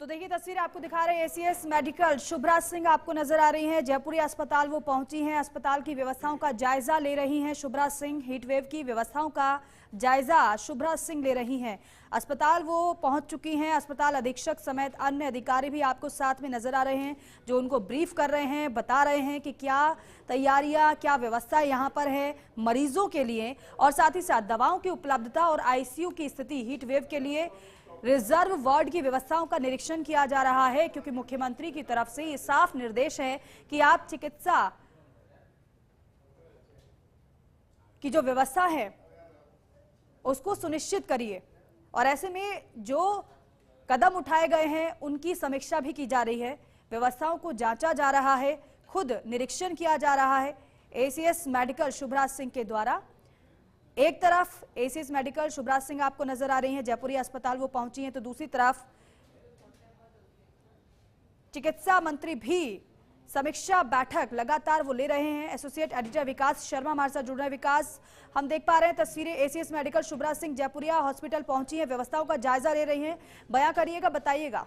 तो देखिए तस्वीर आपको दिखा रहे हैं एसीएस मेडिकल शुभ्रा सिंह आपको नजर आ रही हैं। जयपुरी अस्पताल वो पहुंची हैं, अस्पताल की व्यवस्थाओं का जायजा ले रही हैं शुभ्रा सिंह। हीटवेव की व्यवस्थाओं का जायजा शुभ्रा सिंह ले रही हैं। अस्पताल वो पहुंच चुकी हैं। अस्पताल अधीक्षक समेत अन्य अधिकारी भी आपको साथ में नजर आ रहे हैं, जो उनको ब्रीफ कर रहे हैं, बता रहे हैं कि क्या तैयारियां, क्या व्यवस्था यहाँ पर है मरीजों के लिए, और साथ ही साथ दवाओं की उपलब्धता और आईसीयू की स्थिति। हीटवेव के लिए रिजर्व वार्ड की व्यवस्थाओं का निरीक्षण किया जा रहा है, क्योंकि मुख्यमंत्री की तरफ से ये साफ निर्देश है कि आप चिकित्सा की जो व्यवस्था है उसको सुनिश्चित करिए। और ऐसे में जो कदम उठाए गए हैं उनकी समीक्षा भी की जा रही है, व्यवस्थाओं को जांचा जा रहा है, खुद निरीक्षण किया जा रहा है एसीएस मेडिकल शुभ्रा सिंह के द्वारा। एक तरफ एसीएस मेडिकल शुभ्रा सिंह आपको नजर आ रही हैं, जयपुरी अस्पताल वो पहुंची हैं, तो दूसरी तरफ चिकित्सा मंत्री भी समीक्षा बैठक लगातार वो ले रहे हैं। एसोसिएट एडिटर विकास शर्मा हमारे साथ जुड़ रहे हैं। विकास, हम देख पा रहे हैं तस्वीरें, ACS medical Shubhra Singh Jaipuria hospital पहुंची हैं, व्यवस्थाओं का जायजा ले रही हैं, बयां करिएगा, बताइएगा।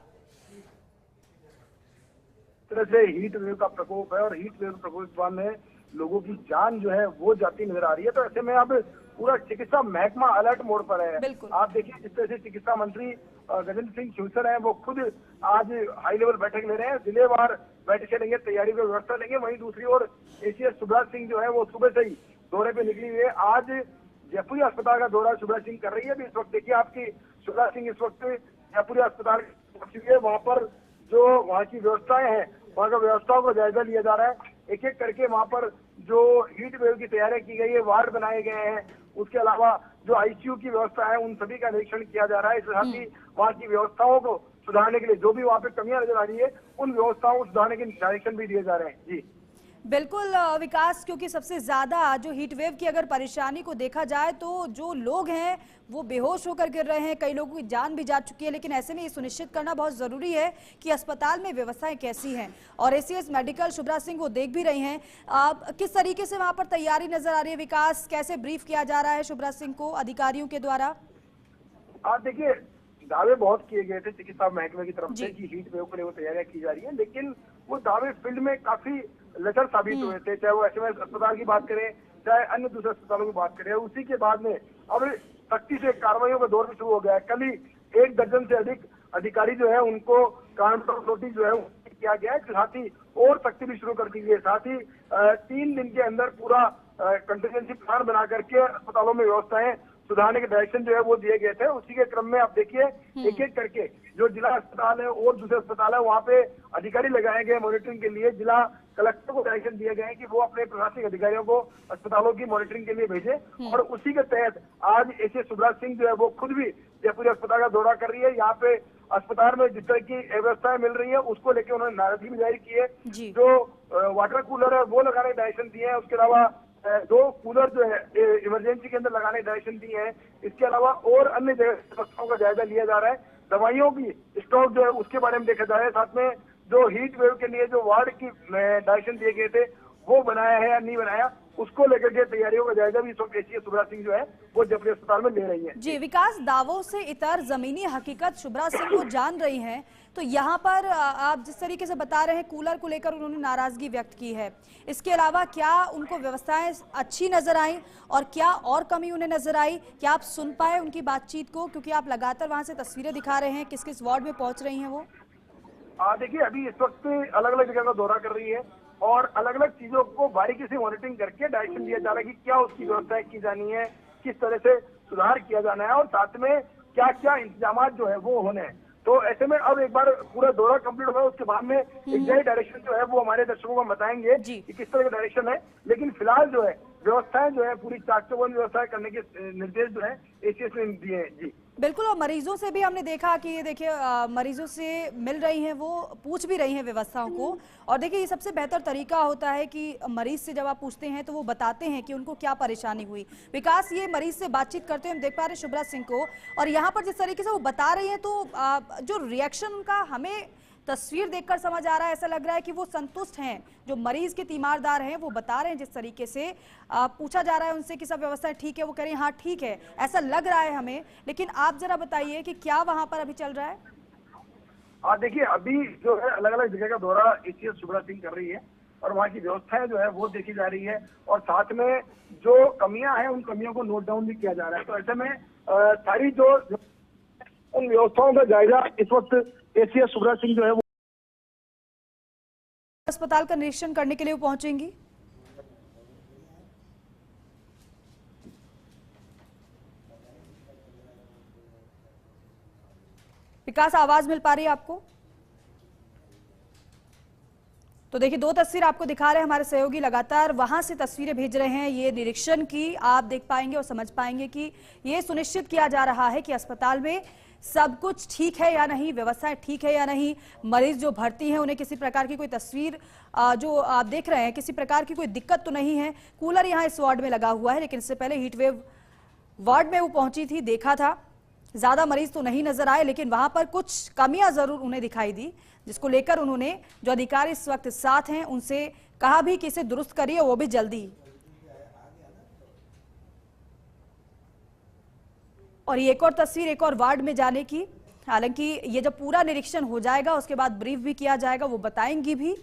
तरह से हीट वेव का प्रकोप है और हीट वेव प्रकोप में लोगों की जान जो है वो जाती नजर आ रही है। तो ऐसे में अब पूरा चिकित्सा महकमा अलर्ट मोड पर है। आप देखिए जिस तरह से चिकित्सा मंत्री गजेंद्र सिंह शेखावत हैं, वो खुद आज हाई लेवल बैठक ले रहे हैं, जिलेवार बैठकें लेंगे, तैयारी की व्यवस्था लेंगे। वहीं दूसरी ओर एसीएस शुभ्रा सिंह जो है वो सुबह से ही दौरे पे निकली हुई है। आज जयपुरी अस्पताल का दौरा शुभ्रा सिंह कर रही है। इस वक्त देखिए आपकी शुभ्रा सिंह इस वक्त जयपुरी अस्पताल पहुंची है। वहाँ पर जो वहाँ की व्यवस्थाएं हैं, वहाँ का व्यवस्थाओं का जायजा लिया जा रहा है। एक एक करके वहाँ पर जो हीट वेव की तैयारी की गई है, वार्ड बनाए गए हैं, उसके अलावा जो आईसीयू की व्यवस्था है उन सभी का निरीक्षण किया जा रहा है। इसके साथ ही वहाँ की व्यवस्थाओं को सुधारने के लिए जो भी वहाँ पे कमियां नजर आ रही है उन व्यवस्थाओं को सुधारने के निर्देशन भी दिए जा रहे हैं। जी बिल्कुल विकास, क्योंकि सबसे ज्यादा जो हीट वेव की अगर परेशानी को देखा जाए तो जो लोग हैं वो बेहोश होकर गिर रहे हैं, कई लोगों की जान भी जा चुकी है। लेकिन ऐसे में ये सुनिश्चित करना बहुत जरूरी है कि अस्पताल में व्यवस्थाएं कैसी हैं, और एसीएस मेडिकल शुभ्रा सिंह वो देख भी रही हैं। किस तरीके से वहां पर तैयारी नजर आ रही है विकास, कैसे ब्रीफ किया जा रहा है शुभ्रा सिंह को अधिकारियों के द्वारा? आप देखिए दावे बहुत किए गए थे चिकित्सा महकमे की तरफ से कि हीट वेव को लेकर तैयारियां की जा रही है, लेकिन वो दावे फील्ड में काफी लचर साबित हुए थे। चाहे वो एसएमएस अस्पताल की बात करें, चाहे अन्य दूसरे अस्पतालों की बात करें। उसी के बाद में अब सख्ती से कार्रवाइयों का दौर भी शुरू हो गया है। कल ही 1 दर्जन से अधिक अधिकारी जो है उनको काउंटर नोटिस जो है किया गया है। साथ ही और सख्ती भी शुरू कर दी गई है। साथ ही 3 दिन के अंदर पूरा कंटीजेंसी प्लान बना करके अस्पतालों में व्यवस्थाएं सुधारने के डायरेक्शन जो है वो दिए गए थे। उसी के क्रम में आप देखिए एक एक करके जो जिला अस्पताल है और दूसरे अस्पताल है वहाँ पे अधिकारी लगाए गए मॉनिटरिंग के लिए। जिला कलेक्टर को डायरेक्शन दिए गए हैं कि वो अपने प्रशासनिक अधिकारियों को अस्पतालों की मॉनिटरिंग के लिए भेजें। और उसी के तहत आज एसीएस शुभ्रा सिंह जो है वो खुद भी जयपुरी अस्पताल का दौरा कर रही है। यहाँ पे अस्पताल में जिस तरह की व्यवस्थाएं मिल रही है उसको लेकर उन्होंने नाराजगी भी जाहिर की है। जो वाटर कूलर है वो लगाने के डायरेक्शन दिए हैं। उसके अलावा 2 कूलर जो है इमरजेंसी के अंदर लगाने के डायरेक्शन दिए हैं। इसके अलावा और अन्य व्यवस्थाओं का जायजा लिया जा रहा है। दवाइयों की स्टॉक जो है उसके बारे में देखा जा रहा है। साथ में जो हीट वेव के लिए जो वार्ड की डायरेक्शन दिए गए थे वो बनाया है या नहीं बनाया, उसको लेकर के तैयारियों का जायजा भी इस वक्त एसीएस शुभ्रा सिंह जो है वो जयपुर अस्पताल में ले रही है। जी विकास, दावों से इतर जमीनी हकीकत शुभ्रा सिंह को जान रही हैं, तो यहाँ पर आप जिस तरीके से बता रहे हैं कूलर को लेकर उन्होंने नाराजगी व्यक्त की है, इसके अलावा क्या उनको व्यवस्थाएं अच्छी नजर आई और क्या और कमी उन्हें नजर आई? क्या आप सुन पाए उनकी बातचीत को, क्योंकि आप लगातार वहां से तस्वीरें दिखा रहे हैं किस किस वार्ड में पहुंच रही हैं वो? देखिए अभी इस वक्त अलग अलग जगह का दौरा कर रही है और अलग अलग चीजों को बारीकी से मॉनिटरिंग करके डायरेक्शन दिया जा रहा है कि क्या उसकी व्यवस्थाएं की जानी है, किस तरह से सुधार किया जाना है और साथ में क्या क्या इंतजाम जो है वो होने हैं। तो ऐसे में अब एक बार पूरा दौरा कंप्लीट होगा, उसके बाद में एग्जैक्ट डायरेक्शन जो है वो हमारे दर्शकों को बताएंगे कि किस तरह का डायरेक्शन है। लेकिन फिलहाल जो है व्यवस्थाएं जो है पूरी चाक-चौबंद व्यवस्थाएं करने के निर्देश जो है एसीएस ने दिए हैं। जी बिल्कुल, और मरीजों से भी हमने देखा कि ये देखिए मरीजों से मिल रही हैं, वो पूछ भी रही हैं व्यवस्थाओं को। और देखिए ये सबसे बेहतर तरीका होता है कि मरीज से जब आप पूछते हैं तो वो बताते हैं कि उनको क्या परेशानी हुई। विकास, ये मरीज से बातचीत करते हुए हम देख पा रहे हैं शुभ्रा सिंह को, और यहाँ पर जिस तरीके से वो बता रही है तो जो रिएक्शन उनका हमें तस्वीर देखकर समझ आ रहा है, ऐसा लग रहा है कि वो संतुष्ट हैं। जो मरीज के तीमारदार हैं वो बता रहे हैं, जिस तरीके से पूछा जा रहा है उनसे कि सब व्यवस्था ठीक है, वो कह रहे हैं हाँ ठीक है, ऐसा लग रहा है हमें। लेकिन आप जरा बताइए कि क्या वहां पर अभी चल रहा है? देखिए अभी जो है अलग अलग जगह का दौरा एसीएस शुभ्रा सिंह कर रही है और वहाँ की व्यवस्थाएं जो है वो देखी जा रही है और साथ में जो कमियां हैं उन कमियों को नोट डाउन भी किया जा रहा है। तो ऐसे में सारी जो उन व्यवस्थाओं का जायजा इस वक्त एसीएस शुभ्रा सिंह जो है वो अस्पताल का निरीक्षण करने के लिए वो पहुंचेंगी। विकास, आवाज मिल पा रही है आपको? तो देखिए, दो तस्वीर आपको दिखा रहे हैं हमारे सहयोगी, लगातार वहां से तस्वीरें भेज रहे हैं। ये निरीक्षण की आप देख पाएंगे और समझ पाएंगे कि ये सुनिश्चित किया जा रहा है कि अस्पताल में सब कुछ ठीक है या नहीं, व्यवस्थाएं ठीक है या नहीं, मरीज जो भर्ती हैं उन्हें किसी प्रकार की कोई तस्वीर जो आप देख रहे हैं किसी प्रकार की कोई दिक्कत तो नहीं है। कूलर यहाँ इस वार्ड में लगा हुआ है, लेकिन इससे पहले हीटवेव वार्ड में वो पहुंची थी, देखा था, ज्यादा मरीज तो नहीं नजर आए, लेकिन वहां पर कुछ कमियां जरूर उन्हें दिखाई दी, जिसको लेकर उन्होंने जो अधिकारी इस वक्त साथ हैं उनसे कहा भी कि इसे दुरुस्त करिए, वो भी जल्दी। और ये एक और तस्वीर एक और वार्ड में जाने की, हालांकि ये जब पूरा निरीक्षण हो जाएगा उसके बाद ब्रीफ भी किया जाएगा, वो बताएंगी भी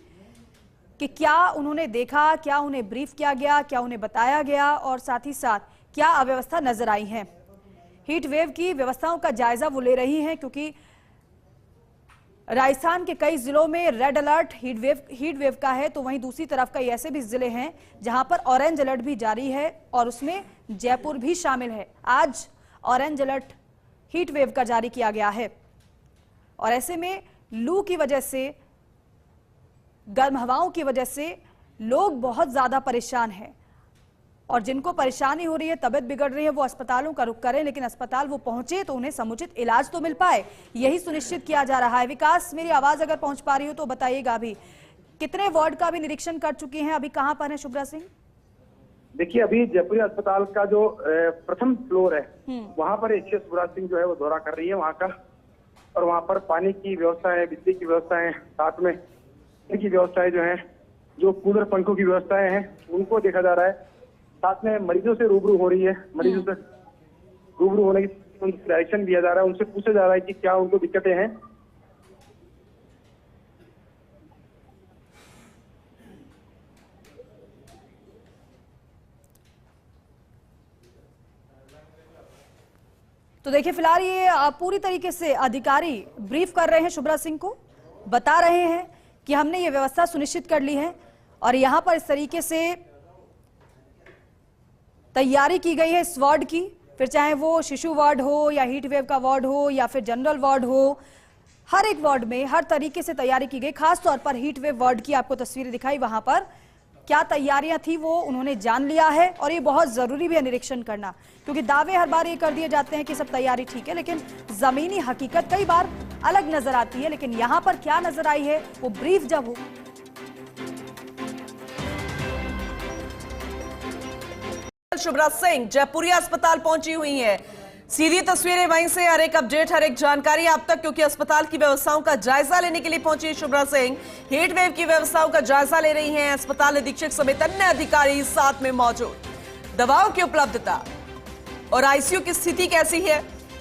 कि क्या उन्होंने देखा, क्या उन्हें ब्रीफ किया गया, क्या उन्हें बताया गया और साथ ही साथ क्या अव्यवस्था नजर आई है। हीट वेव की व्यवस्थाओं का जायजा वो ले रही हैं, क्योंकि राजस्थान के कई जिलों में रेड अलर्ट हीट वेव का है, तो वहीं दूसरी तरफ कई ऐसे भी जिले हैं जहां पर ऑरेंज अलर्ट भी जारी है और उसमें जयपुर भी शामिल है। आज ऑरेंज अलर्ट हीट वेव का जारी किया गया है और ऐसे में लू की वजह से, गर्म हवाओं की वजह से लोग बहुत ज्यादा परेशान हैं और जिनको परेशानी हो रही है, तबीयत बिगड़ रही है, वो अस्पतालों का रुख करें, लेकिन अस्पताल वो पहुंचे तो उन्हें समुचित इलाज तो मिल पाए, यही सुनिश्चित किया जा रहा है। विकास, मेरी आवाज अगर पहुंच पा रही हो तो बताइएगा, अभी कितने वार्ड का भी निरीक्षण कर चुकी हैं, अभी कहां पर है शुभ्रा सिंह? देखिए अभी जयपुरी अस्पताल का जो प्रथम फ्लोर है वहां पर एसीएस शुभ्रा सिंह जो है वो दौरा कर रही है वहां का, और वहां पर पानी की व्यवस्था है, बिजली की व्यवस्था है, साथ में की व्यवस्थाएं जो है, जो कूलर पंखों की व्यवस्थाएं हैं उनको देखा जा रहा है। साथ में मरीजों से रूबरू हो रही है, मरीजों से रूबरू होने की डायरेक्शन दिया जा रहा है, उनसे पूछा जा रहा है कि क्या उनको दिक्कतें हैं। तो देखिए, फिलहाल ये पूरी तरीके से अधिकारी ब्रीफ कर रहे हैं शुभ्रा सिंह को, बता रहे हैं कि हमने ये व्यवस्था सुनिश्चित कर ली है और यहां पर इस तरीके से तैयारी की गई है इस वार्ड की, फिर चाहे वो शिशु वार्ड हो या हीट वेव का वार्ड हो या फिर जनरल वार्ड हो, हर एक वार्ड में हर तरीके से तैयारी की गई। खास तौर पर हीट वेव वार्ड की आपको तस्वीरें दिखाई, वहां पर क्या तैयारियां थी वो उन्होंने जान लिया है और ये बहुत जरूरी भी है निरीक्षण करना, क्योंकि दावे हर बार ये कर दिए जाते हैं कि सब तैयारी ठीक है, लेकिन जमीनी हकीकत कई बार अलग नजर आती है। लेकिन यहां पर क्या नजर आई है वो ब्रीफ जब हो। शुभ्रा सिंह जयपुरिया अस्पताल पहुंची हुई है, सीधी तस्वीरें वहीं से, हर एक अपडेट, हर एक जानकारी आप तक, क्योंकि अस्पताल की व्यवस्थाओं का जायजा लेने के लिए पहुंची शुभ्रा सिंह। हीट वेव की व्यवस्थाओं का जायजा ले रही हैं, अस्पताल अधीक्षक समेत अन्य अधिकारी साथ में मौजूद। दवाओं की उपलब्धता और आईसीयू की स्थिति कैसी है,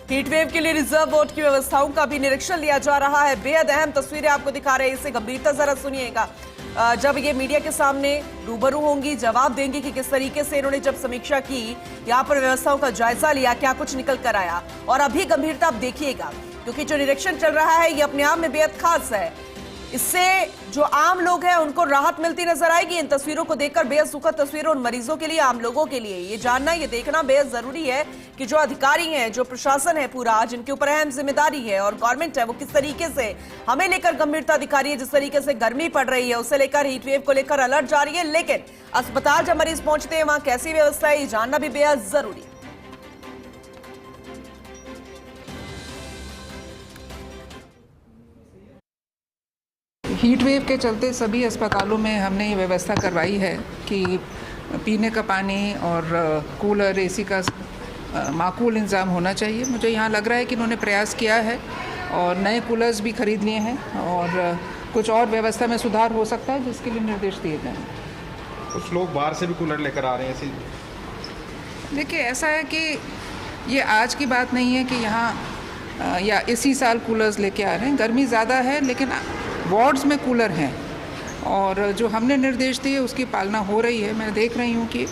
हीट वेव के लिए रिजर्व वार्ड की व्यवस्थाओं का भी निरीक्षण लिया जा रहा है। बेहद अहम तस्वीरें आपको दिखा रहे हैं, इसे गंभीरता जरा सुनिएगा। जब ये मीडिया के सामने रूबरू होंगी, जवाब देंगी कि किस तरीके से इन्होंने जब समीक्षा की, यहाँ पर व्यवस्थाओं का जायजा लिया, क्या कुछ निकल कर आया। और अभी गंभीरता आप देखिएगा, क्योंकि जो निरीक्षण चल रहा है ये अपने आप में बेहद खास है। इससे जो आम लोग हैं उनको राहत मिलती नजर आएगी। इन तस्वीरों को देखकर बेहद सुखद तस्वीरों उन मरीजों के लिए, आम लोगों के लिए ये जानना, ये देखना बेहद जरूरी है कि जो अधिकारी हैं, जो प्रशासन है पूरा, जिनके ऊपर अहम जिम्मेदारी है और गवर्नमेंट है, वो किस तरीके से हमें लेकर गंभीरता दिखा रही है। जिस तरीके से गर्मी पड़ रही है उसे लेकर, हीटवेव को लेकर अलर्ट जारी है, लेकिन अस्पताल जब मरीज पहुंचते हैं वहां कैसी व्यवस्था है ये जानना भी बेहद जरूरी है। हीट वेव के चलते सभी अस्पतालों में हमने ये व्यवस्था करवाई है कि पीने का पानी और कूलर, एसी का माकूल इंतज़ाम होना चाहिए। मुझे यहाँ लग रहा है कि इन्होंने प्रयास किया है और नए कूलर्स भी खरीद लिए हैं और कुछ और व्यवस्था में सुधार हो सकता है जिसके लिए निर्देश दिए गए हैं। कुछ लोग बाहर से भी कूलर लेकर आ रहे हैं ऐसी। देखिए, ऐसा है कि ये आज की बात नहीं है कि यहाँ या इसी साल कूलर्स लेके आ रहे हैं। गर्मी ज़्यादा है लेकिन वार्ड्स में कूलर हैं और जो हमने निर्देश दिए उसकी पालना हो रही है। मैं देख रही हूँ कि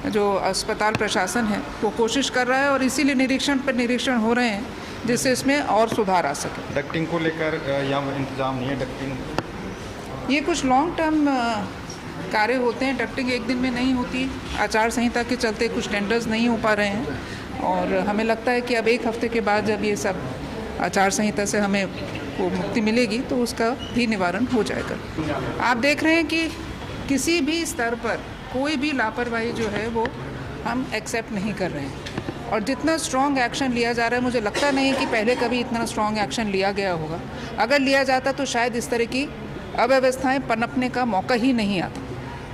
जो अस्पताल प्रशासन है वो कोशिश कर रहा है और इसीलिए निरीक्षण पर निरीक्षण हो रहे हैं जिससे इसमें और सुधार आ सके। डक्टिंग को लेकर यहाँ इंतजाम नहीं है। डक्टिंग ये कुछ लॉन्ग टर्म कार्य होते हैं, डक्टिंग एक दिन में नहीं होती। आचार संहिता के चलते कुछ टेंडर्स नहीं हो पा रहे हैं और हमें लगता है कि अब एक हफ्ते के बाद जब ये सब आचार संहिता से हमें वो मुक्ति मिलेगी तो उसका भी निवारण हो जाएगा। आप देख रहे हैं कि किसी भी स्तर पर कोई भी लापरवाही जो है वो हम एक्सेप्ट नहीं कर रहे हैं और जितना स्ट्रॉन्ग एक्शन लिया जा रहा है मुझे लगता नहीं कि पहले कभी इतना स्ट्रॉन्ग एक्शन लिया गया होगा। अगर लिया जाता तो शायद इस तरह की अव्यवस्थाएं पनपने का मौका ही नहीं आता।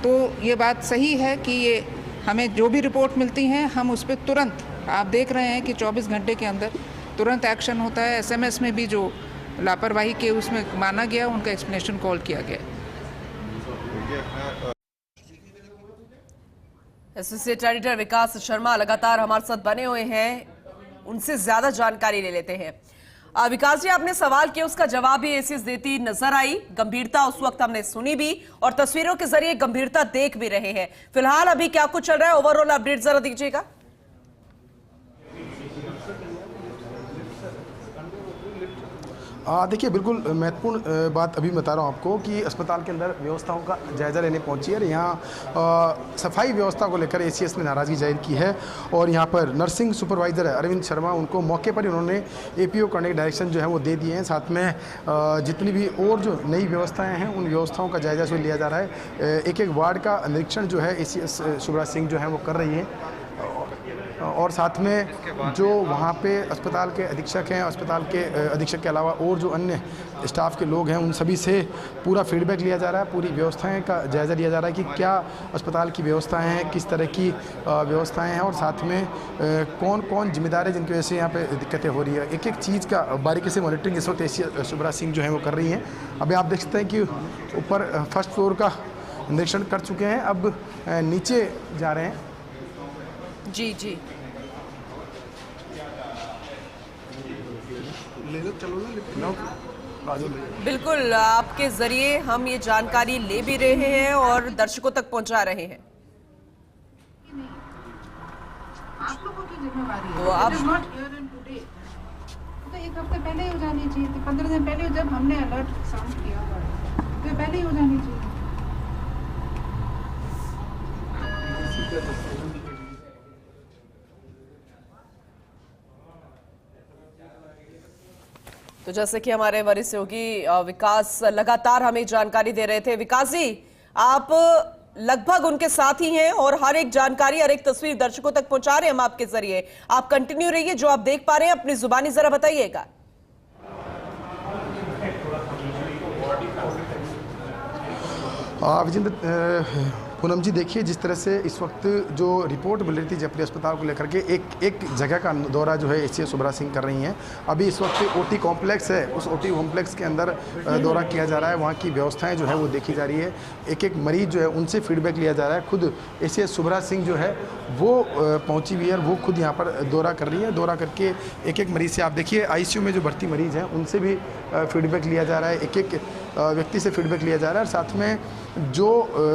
तो ये बात सही है कि ये हमें जो भी रिपोर्ट मिलती हैं हम उस पर तुरंत, आप देख रहे हैं कि 24 घंटे के अंदर तुरंत एक्शन होता है। SMS में भी जो लापरवाही के उसमें माना गया उनका एक्सप्लेनेशन कॉल किया गया। एसोसिएट एडिटर विकास शर्मा लगातार हमारे साथ बने हुए हैं, उनसे ज्यादा जानकारी ले लेते हैं। विकास जी, आपने सवाल किया उसका जवाब भी एसीएस देती नजर आई। गंभीरता उस वक्त हमने सुनी भी और तस्वीरों के जरिए गंभीरता देख भी रहे हैं। फिलहाल अभी क्या कुछ चल रहा है, ओवरऑल अपडेट जरा दीजिएगा। देखिए, बिल्कुल महत्वपूर्ण बात अभी बता रहा हूँ आपको कि अस्पताल के अंदर व्यवस्थाओं का जायज़ा लेने पहुंची है और यहाँ सफाई व्यवस्था को लेकर एसीएस ने नाराज़गी जाहिर की है और यहाँ पर नर्सिंग सुपरवाइज़र अरविंद शर्मा, उनको मौके पर उन्होंने एपीओ करने के डायरेक्शन जो है वो दे दिए हैं। साथ में जितनी भी और जो नई व्यवस्थाएँ हैं उन व्यवस्थाओं का जायज़ा जो लिया जा रहा है। एक एक वार्ड का निरीक्षण जो है एसीएस शुभराज सिंह जो है वो कर रही हैं और साथ में जो वहाँ पे अस्पताल के अधीक्षक हैं, अस्पताल के अधीक्षक के अलावा और जो अन्य स्टाफ के लोग हैं उन सभी से पूरा फीडबैक लिया जा रहा है। पूरी व्यवस्थाएं का जायज़ा लिया जा रहा है कि क्या अस्पताल की व्यवस्थाएं हैं, किस तरह की व्यवस्थाएं हैं और साथ में कौन कौन जिम्मेदार है जिनकी वजह से यहाँ पे दिक्कतें हो रही है। एक एक चीज़ का बारीकी से मॉनिटरिंग इस वक्त एसीएस शुभराज सिंह जो है वो कर रही हैं। अभी आप देख सकते हैं कि ऊपर फर्स्ट फ्लोर का निरीक्षण कर चुके हैं, अब नीचे जा रहे हैं। जी जी, बिल्कुल आपके जरिए हम ये जानकारी ले भी रहे हैं और दर्शकों तक पहुंचा रहे हैं। आप लोगों की जिम्मेवारी तो आप तो एक हफ्ते पहले ही हो जानी चाहिए थी, 15 दिन पहले जब हमने अलर्ट साउंड किया हुआ है तो पहले ही हो जानी चाहिए। तो जैसे कि हमारे वरिष्ठ सहयोगी विकास लगातार हमें जानकारी दे रहे थे। विकास जी, आप लगभग उनके साथ ही हैं और हर एक जानकारी, हर एक तस्वीर दर्शकों तक पहुंचा रहे हैं हम आपके जरिए। आप कंटिन्यू रहिए, जो आप देख पा रहे हैं अपनी जुबानी जरा बताइएगा। विजेंद्र, पूनम जी, देखिए जिस तरह से इस वक्त जो रिपोर्ट मिल रही थी जयपुरी अस्पताल को लेकर के, एक जगह का दौरा जो है एसीएस शुभराज सिंह कर रही हैं। अभी इस वक्त ओटी कॉम्प्लेक्स है, उस ओटी कॉम्प्लेक्स के अंदर दौरा किया जा रहा है, वहाँ की व्यवस्थाएं जो है वो देखी जा रही है। एक एक मरीज जो है उनसे फीडबैक लिया जा रहा है। खुद एसीएस शुभराज सिंह जो है वो पहुँची हुई है, वो खुद यहाँ पर दौरा कर रही है। दौरा करके एक एक मरीज से, आप देखिए आईसीयू में जो भर्ती मरीज हैं उनसे भी फीडबैक लिया जा रहा है, एक एक व्यक्ति से फीडबैक लिया जा रहा है और साथ में जो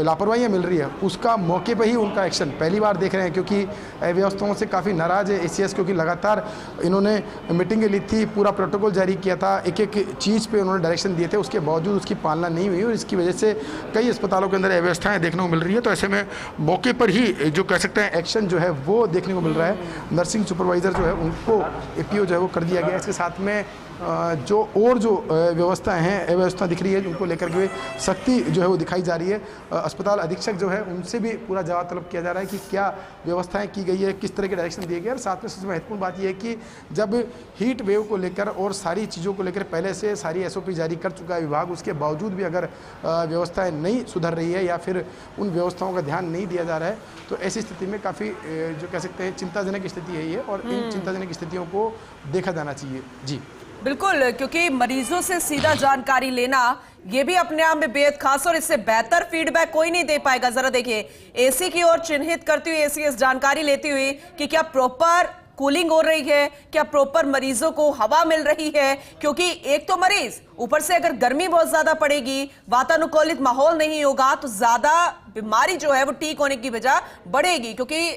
लापरवाहियाँ मिल रही है उसका मौके पर ही उनका एक्शन पहली बार देख रहे हैं, क्योंकि व्यवस्थाओं से काफ़ी नाराज़ है एसीएस, क्योंकि लगातार इन्होंने मीटिंगें ली थी, पूरा प्रोटोकॉल जारी किया था, एक एक चीज़ पे उन्होंने डायरेक्शन दिए थे, उसके बावजूद उसकी पालना नहीं हुई और इसकी वजह से कई अस्पतालों के अंदर अव्यवस्थाएँ देखने को मिल रही है। तो ऐसे में मौके पर ही जो कह सकते हैं एक्शन जो है वो देखने को मिल रहा है। नर्सिंग सुपरवाइज़र जो है उनको एपीओ जो है वो कर दिया गया। इसके साथ में जो और जो व्यवस्थाएं हैं, अव्यवस्था दिख रही है, उनको लेकर के सख्ती जो है वो दिखाई जा रही है। अस्पताल अधीक्षक जो है उनसे भी पूरा जवाब तलब किया जा रहा है कि क्या व्यवस्थाएं की गई है, किस तरह के डायरेक्शन दिए गए। और साथ में सबसे महत्वपूर्ण बात यह है कि जब हीट वेव को लेकर और सारी चीज़ों को लेकर पहले से सारी एसओपी जारी कर चुका है विभाग, उसके बावजूद भी अगर व्यवस्थाएँ नहीं सुधर रही है या फिर उन व्यवस्थाओं का ध्यान नहीं दिया जा रहा है, तो ऐसी स्थिति में काफ़ी जो कह सकते हैं चिंताजनक स्थिति है ये, और इन चिंताजनक स्थितियों को देखा जाना चाहिए। जी बिल्कुल, क्योंकि मरीजों से सीधा जानकारी लेना ये भी अपने आप में बेहद खास, और इससे बेहतर फीडबैक कोई नहीं दे पाएगा। जरा देखिए, एसी की ओर चिन्हित करती हुई एसीएस जानकारी लेती हुई कि क्या प्रॉपर कूलिंग हो रही है, क्या प्रॉपर मरीजों को हवा मिल रही है? क्योंकि एक तो मरीज, ऊपर से अगर गर्मी बहुत ज्यादा पड़ेगी, वातानुकूलित माहौल नहीं होगा, तो ज्यादा बीमारी जो है वो ठीक होने की वजह बढ़ेगी, क्योंकि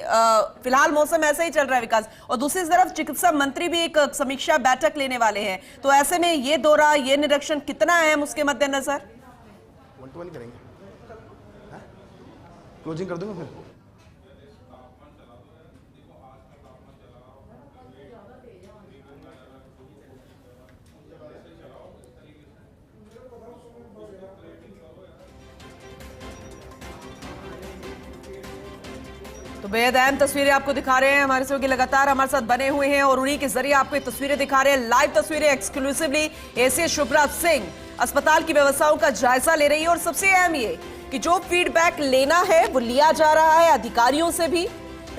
फिलहाल मौसम ऐसे ही चल रहा है विकास। और दूसरी तरफ चिकित्सा मंत्री भी एक समीक्षा बैठक लेने वाले हैं, तो ऐसे में ये दौरा, ये निरीक्षण कितना अहम उसके मद्देनजर? 1-1 करेंगे, क्लोजिंग कर दूंगा फिर। तो बेहद अहम तस्वीरें आपको दिखा रहे हैं हमारे सहयोगी, लगातार हमारे साथ बने हुए हैं और उन्हीं के जरिए आपको ये तस्वीरें दिखा रहे हैं, लाइव तस्वीरें एक्सक्लूसिवली। एसीएस शुभ्रा सिंह अस्पताल की व्यवस्थाओं का जायजा ले रही है और सबसे अहम ये कि जो फीडबैक लेना है वो लिया जा रहा है अधिकारियों से भी,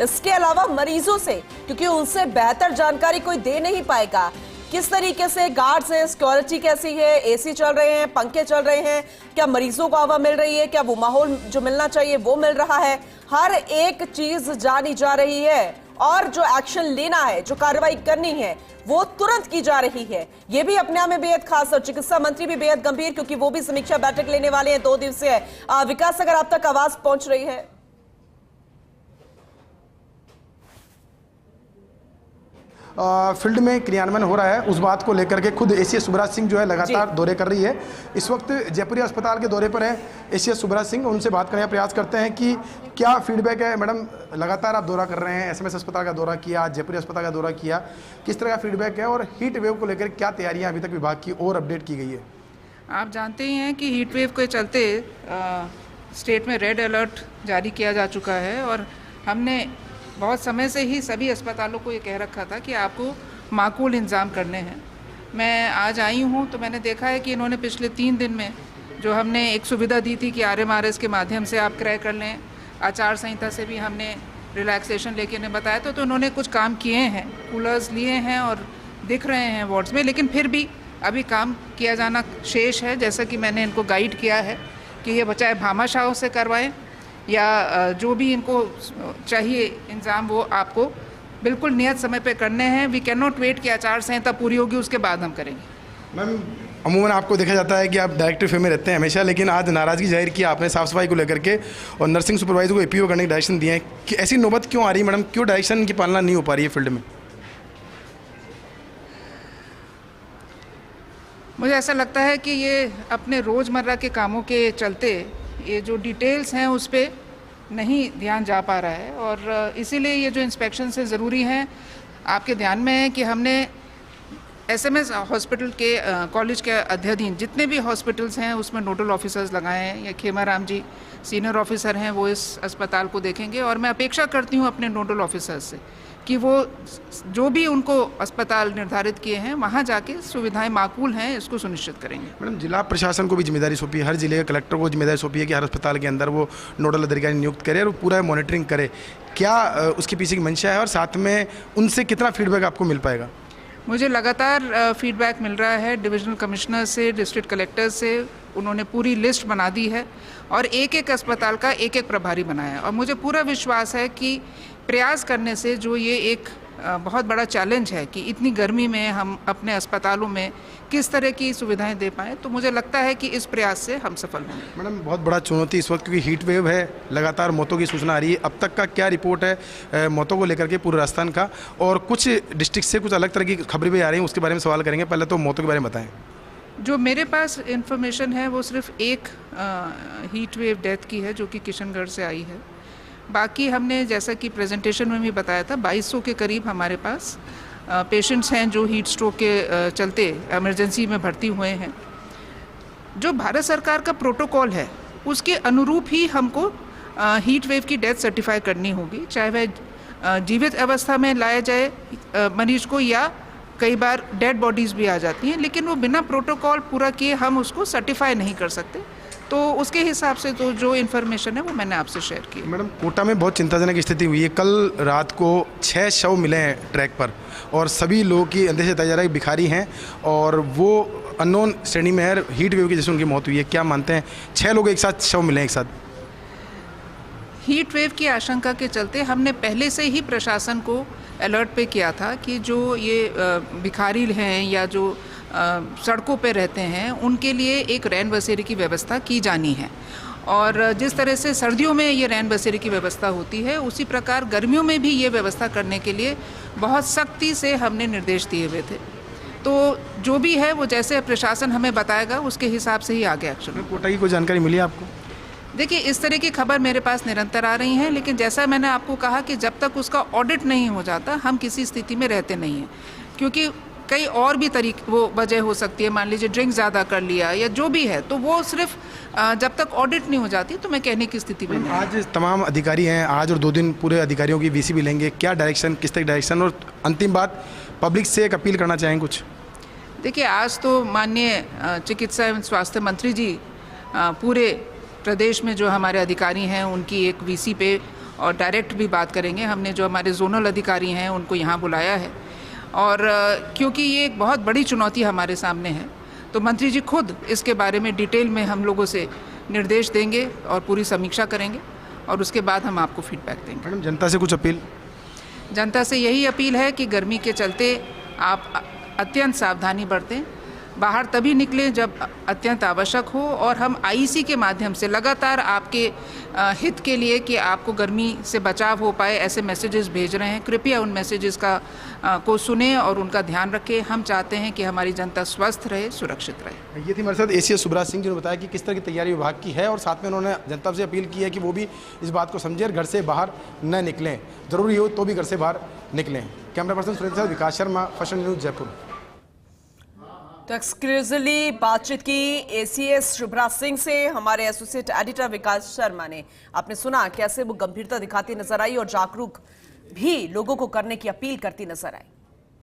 इसके अलावा मरीजों से, क्योंकि उनसे बेहतर जानकारी कोई दे नहीं पाएगा। किस तरीके से गार्ड्स हैं, सिक्योरिटी कैसी है, एसी चल रहे हैं, पंखे चल रहे हैं, क्या मरीजों को हवा मिल रही है, क्या वो माहौल जो मिलना चाहिए वो मिल रहा है, हर एक चीज जानी जा रही है और जो एक्शन लेना है, जो कार्रवाई करनी है वो तुरंत की जा रही है। ये भी अपने आप में बेहद खास, और चिकित्सा मंत्री भी बेहद गंभीर, क्योंकि वो भी समीक्षा बैठक लेने वाले हैं 2 दिवसीय। विकास, अगर आप तक आवाज पहुंच रही है। फील्ड में क्रियान्वयन हो रहा है, उस बात को लेकर के खुद एसीएस शुभ्रा सिंह जो है लगातार दौरे कर रही है। इस वक्त जयपुरी अस्पताल के दौरे पर है एसीएस शुभ्रा सिंह, उनसे बात करने का प्रयास करते हैं कि क्या फीडबैक है। मैडम, लगातार आप दौरा कर रहे हैं, एसएमएस अस्पताल का दौरा किया, जयपुरी अस्पताल का दौरा किया, किस तरह का फीडबैक है और हीट वेव को लेकर क्या तैयारियां अभी तक विभाग की और अपडेट की गई है? आप जानते ही हैं कि हीट वेव के चलते स्टेट में रेड अलर्ट जारी किया जा चुका है और हमने बहुत समय से ही सभी अस्पतालों को ये कह रखा था कि आपको माकूल इंतज़ाम करने हैं। मैं आज आई हूँ तो मैंने देखा है कि इन्होंने पिछले 3 दिन में जो हमने एक सुविधा दी थी कि RMRS के माध्यम से आप क्रय कर लें, आचार संहिता से भी हमने रिलैक्सेशन लेके इन्हें बताया तो इन्होंने कुछ काम किए हैं, कूलर्स लिए हैं और दिख रहे हैं वार्ड्स में, लेकिन फिर भी अभी काम किया जाना शेष है। जैसा कि मैंने इनको गाइड किया है कि ये बचाए भामाशाह से करवाएं या जो भी इनको चाहिए इंतज़ाम वो आपको बिल्कुल नियत समय पे करने हैं। वी कैन नॉट वेट कि आचार संहिता पूरी होगी उसके बाद हम करेंगे। मैम, अमूमन आपको देखा जाता है कि आप डायरेक्टर फील्ड में रहते हैं हमेशा, लेकिन आज नाराज़गी जाहिर की आपने साफ़ सफाई को लेकर के और नर्सिंग सुपरवाइजर को APO करने के डायरेक्शन दिए हैं कि ऐसी नौबत क्यों आ रही है मैडम, क्यों डायरेक्शन की पालना नहीं हो पा रही है फील्ड में? मुझे ऐसा लगता है कि ये अपने रोज़मर्रा के कामों के चलते ये जो डिटेल्स हैं उस पर नहीं ध्यान जा पा रहा है और इसीलिए ये जो इंस्पेक्शन से ज़रूरी हैं, आपके ध्यान में है कि हमने SMS हॉस्पिटल के कॉलेज के अध्ययन जितने भी हॉस्पिटल्स हैं उसमें नोडल ऑफिसर्स लगाए हैं। या खेमाराम जी सीनियर ऑफिसर हैं, वो इस अस्पताल को देखेंगे और मैं अपेक्षा करती हूँ अपने नोडल ऑफिसर्स से कि वो जो भी उनको अस्पताल निर्धारित किए हैं वहाँ जाके सुविधाएं माकूल हैं इसको सुनिश्चित करेंगे। मैडम, जिला प्रशासन को भी जिम्मेदारी सौंपी है, हर जिले के कलेक्टर को जिम्मेदारी सौंपी है कि हर अस्पताल के अंदर वो नोडल अधिकारी नियुक्त करे और पूरा मॉनिटरिंग करे। क्या उसके पीछे की मंशा है और साथ में उनसे कितना फीडबैक आपको मिल पाएगा? मुझे लगातार फीडबैक मिल रहा है डिविजनल कमिश्नर से, डिस्ट्रिक्ट कलेक्टर से। उन्होंने पूरी लिस्ट बना दी है और एक एक अस्पताल का एक एक प्रभारी बनाया है और मुझे पूरा विश्वास है कि प्रयास करने से जो ये एक बहुत बड़ा चैलेंज है कि इतनी गर्मी में हम अपने अस्पतालों में किस तरह की सुविधाएं दे पाएँ, तो मुझे लगता है कि इस प्रयास से हम सफल होंगे। मैडम, बहुत बड़ा चुनौती इस वक्त, क्योंकि हीट वेव है, लगातार मौतों की सूचना आ रही है। अब तक का क्या रिपोर्ट है मौतों को लेकर के पूरे राजस्थान का, और कुछ डिस्ट्रिक्ट से कुछ अलग तरह की खबरें भी आ रही हैं, उसके बारे में सवाल करेंगे। पहले तो मौतों के बारे में बताएं। जो मेरे पास इन्फॉर्मेशन है वो सिर्फ एक हीट वेव डेथ की है जो कि किशनगढ़ से आई है। बाकी हमने जैसा कि प्रेजेंटेशन में भी बताया था 2200 के करीब हमारे पास पेशेंट्स हैं जो हीट स्ट्रोक के चलते इमरजेंसी में भर्ती हुए हैं। जो भारत सरकार का प्रोटोकॉल है उसके अनुरूप ही हमको हीट वेव की डेथ सर्टिफाई करनी होगी, चाहे वह जीवित अवस्था में लाया जाए मरीज को या कई बार डेड बॉडीज़ भी आ जाती हैं, लेकिन वो बिना प्रोटोकॉल पूरा किए हम उसको सर्टिफाई नहीं कर सकते। तो उसके हिसाब से तो जो इन्फॉर्मेशन है वो मैंने आपसे शेयर की। मैडम, कोटा में बहुत चिंताजनक स्थिति हुई है। कल रात को 6 शव मिले हैं ट्रैक पर और सभी लोगों की अंदर से बताया जा रहा है भिखारी हैं और वो अननोन श्रेणी में है, हीट वेव की जैसे उनकी मौत हुई है। क्या मानते हैं? 6 लोग एक साथ शव मिले हैं एक साथ। हीट वेव की आशंका के चलते हमने पहले से ही प्रशासन को अलर्ट पे किया था कि जो ये भिखारी हैं या जो सड़कों पे रहते हैं उनके लिए एक रैन बसेरे की व्यवस्था की जानी है। और जिस तरह से सर्दियों में ये रैन बसेरे की व्यवस्था होती है उसी प्रकार गर्मियों में भी ये व्यवस्था करने के लिए बहुत सख्ती से हमने निर्देश दिए हुए थे। तो जो भी है वो जैसे प्रशासन हमें बताएगा उसके हिसाब से ही आगे एक्शन। कोटा की कोई जानकारी मिली आपको? देखिए, इस तरह की खबर मेरे पास निरंतर आ रही हैं, लेकिन जैसा मैंने आपको कहा कि जब तक उसका ऑडिट नहीं हो जाता हम किसी स्थिति में रहते नहीं हैं, क्योंकि कई और भी वो वजह हो सकती है। मान लीजिए ड्रिंक ज़्यादा कर लिया या जो भी है, तो वो सिर्फ जब तक ऑडिट नहीं हो जाती तो मैं कहने की स्थिति में नहीं। आज तमाम अधिकारी हैं, आज और 2 दिन पूरे अधिकारियों की वीसी भी लेंगे, क्या डायरेक्शन, किस तरह डायरेक्शन? और अंतिम बात, पब्लिक से एक अपील करना चाहेंगे कुछ? देखिए, आज तो माननीय चिकित्सा एवं स्वास्थ्य मंत्री जी पूरे प्रदेश में जो हमारे अधिकारी हैं उनकी एक वीसी पे और डायरेक्ट भी बात करेंगे। हमने जो हमारे जोनल अधिकारी हैं उनको यहाँ बुलाया है, और क्योंकि ये एक बहुत बड़ी चुनौती हमारे सामने है तो मंत्री जी खुद इसके बारे में डिटेल में हम लोगों से निर्देश देंगे और पूरी समीक्षा करेंगे, और उसके बाद हम आपको फीडबैक देंगे। मैडम, जनता से कुछ अपील? जनता से यही अपील है कि गर्मी के चलते आप अत्यंत सावधानी बरतें, बाहर तभी निकलें जब अत्यंत आवश्यक हो, और हम आईसी के माध्यम से लगातार आपके हित के लिए कि आपको गर्मी से बचाव हो पाए ऐसे मैसेजेस भेज रहे हैं। कृपया उन मैसेजेस को सुनें और उनका ध्यान रखें। हम चाहते हैं कि हमारी जनता स्वस्थ रहे, सुरक्षित रहे। ये थी हमारे साथ एसीएस सुब्राज सिंह, जिन्होंने बताया कि किस तरह की तैयारी विभाग की है, और साथ में उन्होंने जनता से अपील की है कि वो भी इस बात को समझें और घर से बाहर न निकलें, ज़रूरी हो तो भी घर से बाहर निकलें। कैमरा पर्सन सुरेंद्र के साथ विकास शर्मा, फैशन न्यूज़, जयपुर। तो एक्सक्लूसिवली बातचीत की एसीएस शुभराज सिंह से हमारे एसोसिएट एडिटर विकास शर्मा ने। आपने सुना कैसे वो गंभीरता दिखाती नजर आई और जागरूक भी लोगों को करने की अपील करती नजर आई।